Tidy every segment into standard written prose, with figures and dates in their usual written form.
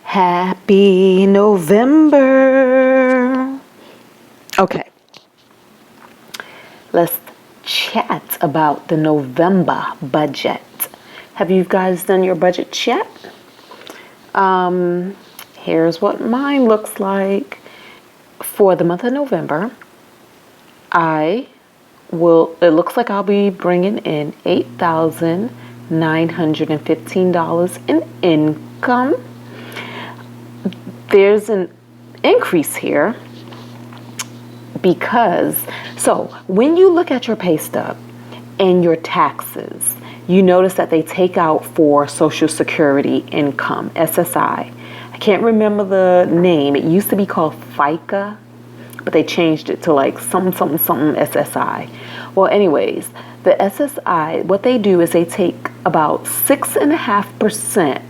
Happy November. Okay, let's chat about the November budget. Have you guys done your budget yet? Here's what mine looks like. For the month of November, it looks like I'll be bringing in $8,915 in income. There's an increase here so when you look at your pay stub and your taxes, you notice that they take out for Social Security income, SSI. I can't remember the name. It used to be called FICA, but they changed it to like something SSI. Well, anyways, the SSI, what they do is they take about 6.5%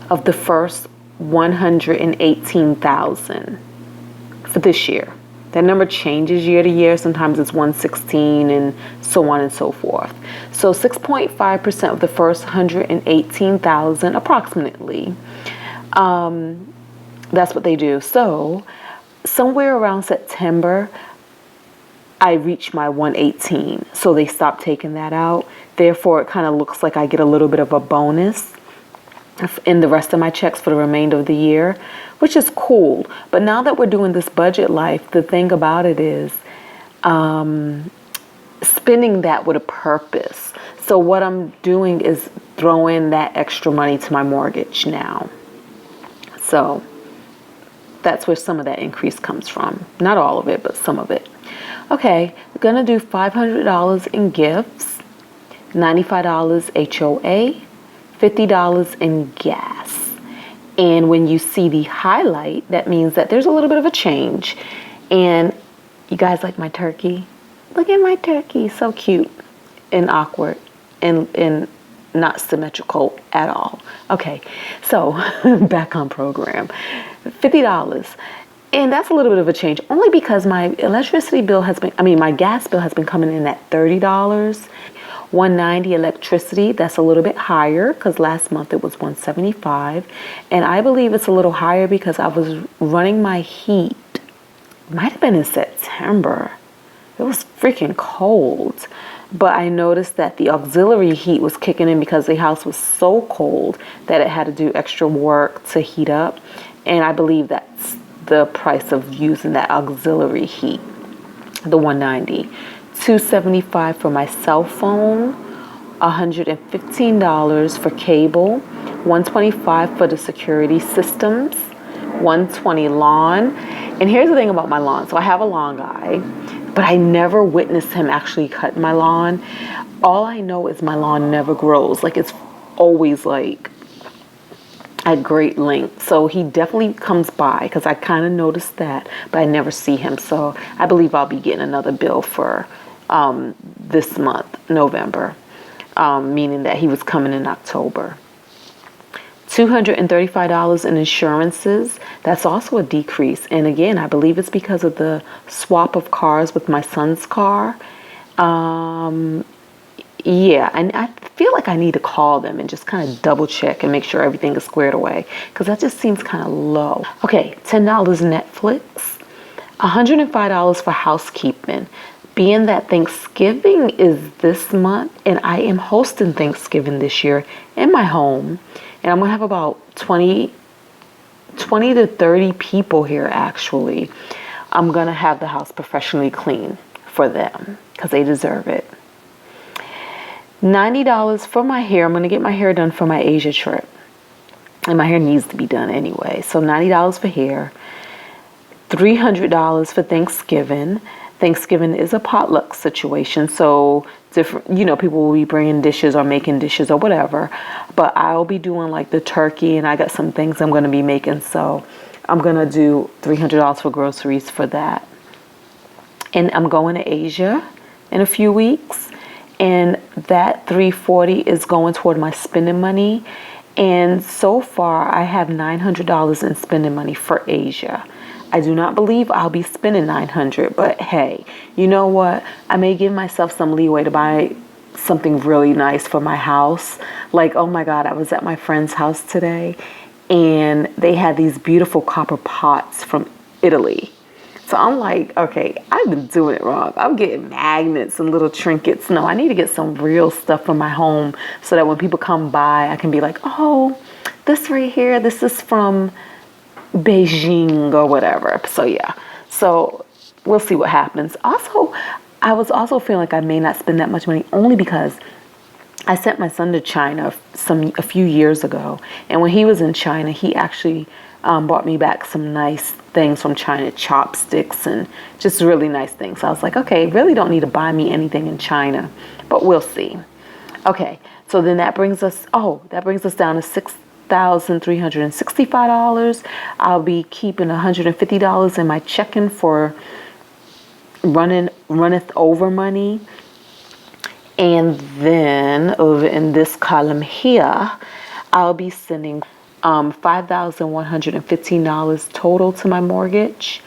of the first 118,000 for this year. That number changes year to year. Sometimes it's 116 and so on and so forth. So 6.5% of the first 118,000 approximately. That's what they do. So somewhere around September, I reach my 118. So they stopped taking that out. Therefore, it kind of looks like I get a little bit of a bonus in the rest of my checks for the remainder of the year, which is cool. But now that we're doing this budget life, the thing about it is spending that with a purpose. So what I'm doing is throwing that extra money to my mortgage now. So that's where some of that increase comes from. Not all of it, but some of it. Okay, we're going to do $500 in gifts, $95 HOA, $50 in gas. And when you see the highlight, that means that there's a little bit of a change. And you guys like my turkey? Look at my turkey, so cute and awkward and not symmetrical at all. Okay, so back on program. $50. And that's a little bit of a change, only because my electricity bill my gas bill has been coming in at $30. $190 electricity, that's a little bit higher because last month it was $175. And I believe it's a little higher because I was running my heat. Might have been in September. It was freaking cold. But I noticed that the auxiliary heat was kicking in because the house was so cold that it had to do extra work to heat up. And I believe that's the price of using that auxiliary heat, the $190. $275 for my cell phone, $115 for cable, $125 for the security systems, $120 lawn. And here's the thing about my lawn. So I have a lawn guy, but I never witnessed him actually cut my lawn. All I know is my lawn never grows. Like, it's always like at great length. So he definitely comes by because I kind of noticed that, but I never see him. So I believe I'll be getting another bill for this month, November, meaning that he was coming in October. $235 in insurances. That's also a decrease. And again, I believe it's because of the swap of cars with my son's car. Yeah, and I feel like I need to call them and just kind of double check and make sure everything is squared away, because that just seems kind of low. Okay, $10 Netflix, $105 for housekeeping. Being that Thanksgiving is this month and I am hosting Thanksgiving this year in my home, and I'm going to have about 20 to 30 people here actually. I'm going to have the house professionally clean for them because they deserve it. $90 for my hair. I'm going to get my hair done for my Asia trip. And my hair needs to be done anyway. So $90 for hair. $300 for Thanksgiving. Thanksgiving is a potluck situation. So different, people will be bringing dishes or making dishes or whatever. But I'll be doing like the turkey, and I got some things I'm going to be making. So I'm going to do $300 for groceries for that. And I'm going to Asia in a few weeks. And that $340 is going toward my spending money. And so far, I have $900 in spending money for Asia. I do not believe I'll be spending $900, but hey, you know what? I may give myself some leeway to buy something really nice for my house. Like, oh my God, I was at my friend's house today and they had these beautiful copper pots from Italy. So I'm like, okay, I've been doing it wrong. I'm getting magnets and little trinkets. No, I need to get some real stuff from my home so that when people come by, I can be like, oh, this right here, this is from Beijing or whatever. So yeah, so we'll see what happens. Also, I was also feeling like I may not spend that much money only because I sent my son to China a few years ago, and when he was in China, he actually brought me back some nice things from China, chopsticks and just really nice things. So I was like, okay, really don't need to buy me anything in China, but we'll see. Okay, so then that brings us down to $6,365. I'll be keeping $150 in my checking for runneth over money. And then over in this column here, I'll be sending $5,115 total to my mortgage.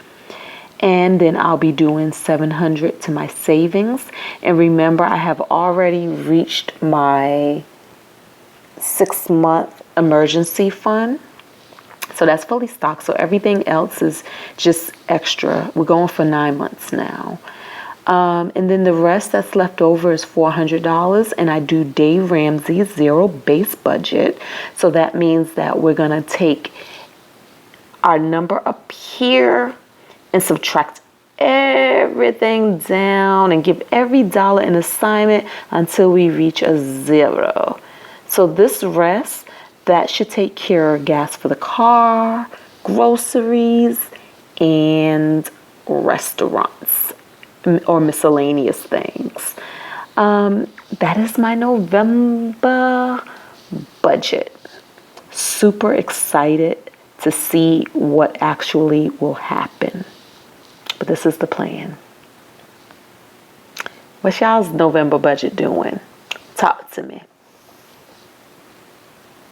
And then I'll be doing $700 to my savings. And remember, I have already reached my 6-month emergency fund. So that's fully stocked. So everything else is just extra. We're going for 9 months now. And then the rest that's left over is $400, and I do Dave Ramsey's zero base budget. So that means that we're going to take our number up here and subtract everything down and give every dollar an assignment until we reach a 0. So this rest, that should take care of gas for the car, groceries, and restaurants or miscellaneous things. That is my November budget. Super excited to see what actually will happen. But this is the plan. What's y'all's November budget doing? Talk to me.